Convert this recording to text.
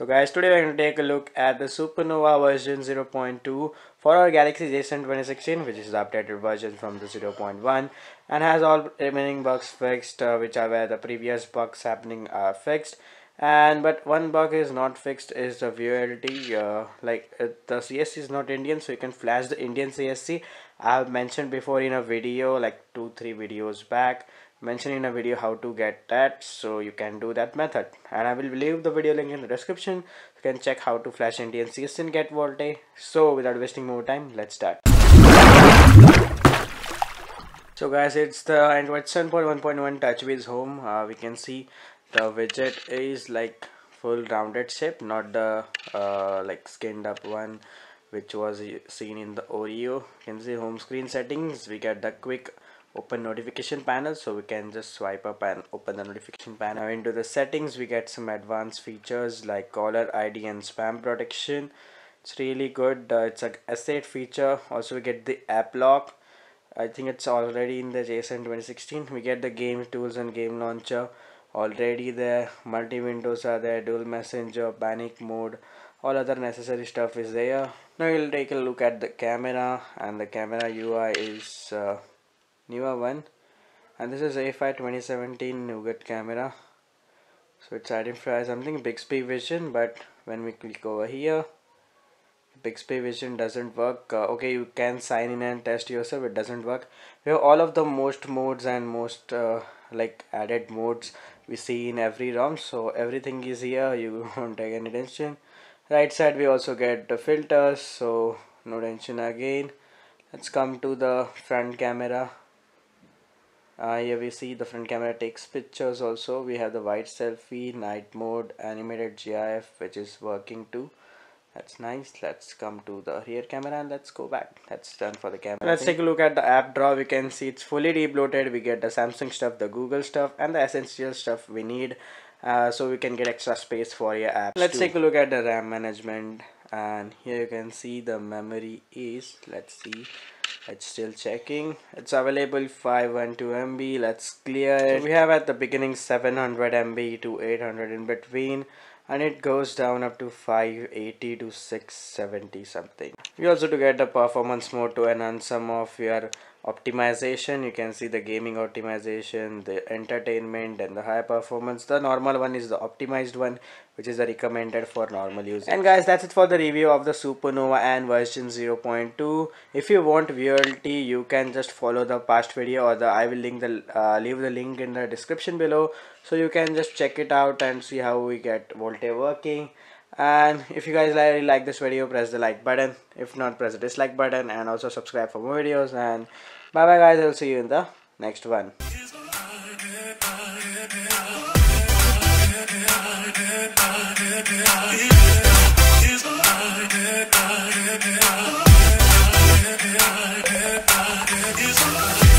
So guys, today we're going to take a look at the Supernova version 0.2 for our Galaxy J7 2016, which is the updated version from the 0.1 and has all remaining bugs fixed, which are where the previous bugs happening are fixed. But one bug is not fixed is the VoLTE. The CSC is not Indian, so you can flash the Indian CSC. I have mentioned before in a video like 2-3 videos back, mentioned in a video how to get that, so you can do that method, and I will leave the video link in the description. You can check how to flash Indian CSC and get VoLTE. So without wasting more time, let's start. So guys, it's the Android 7.1.1 TouchWiz home. We can see the widget is like full rounded shape, not the like skinned up one which was seen in the Oreo. You can see home screen settings. We get the quick open notification panel, so we can just swipe up and open the notification panel. Now into the settings, we get some advanced features like caller ID and spam protection. It's really good. It's a S8 feature. Also we get the app lock. I think it's already in the J7 2016. We get the game tools and game launcher already there. Multi windows are there, dual messenger, panic mode, all other necessary stuff is there. Now we'll take a look at the camera, and the camera UI is newer one, and this is A5 2017 Nougat camera. So it's identified something Bixby vision, but when we click over here, Bixby vision doesn't work. Okay, you can sign in and test yourself, it doesn't work. We have all of the most modes and most like added modes we see in every ROM, so everything is here, you won't take any tension. Right side we also get the filters, so no tension again. Let's come to the front camera. Here we see the front camera takes pictures. Also we have the wide selfie, night mode, animated GIF, which is working too. That's nice. Let's come to the rear camera and let's go back. That's done for the camera. Let's take a look at the app drawer. We can see it's fully debloated. We get the Samsung stuff, the Google stuff, and the essential stuff we need, so we can get extra space for your apps. Let's take a look at the RAM management, and here you can see the memory is, let's see, it's still checking. It's available 512 MB. Let's clear it. So we have at the beginning 700 MB to 800 in between, and it goes down up to 580 to 670 something. We also to get the performance mode to enhance some of your optimization. You can see the gaming optimization, the entertainment, and the high performance. The normal one is the optimized one, which is the recommended for normal use. And guys, that's it for the review of the Supernova N version 0.2. If you want VoLTE, you can just follow the past video, or I will leave the link in the description below, so you can just check it out and see how we get VoLTE working. And if you guys really like this video, press the like button. If not, press the dislike button, and also subscribe for more videos. And bye bye guys, I'll see you in the next one. It's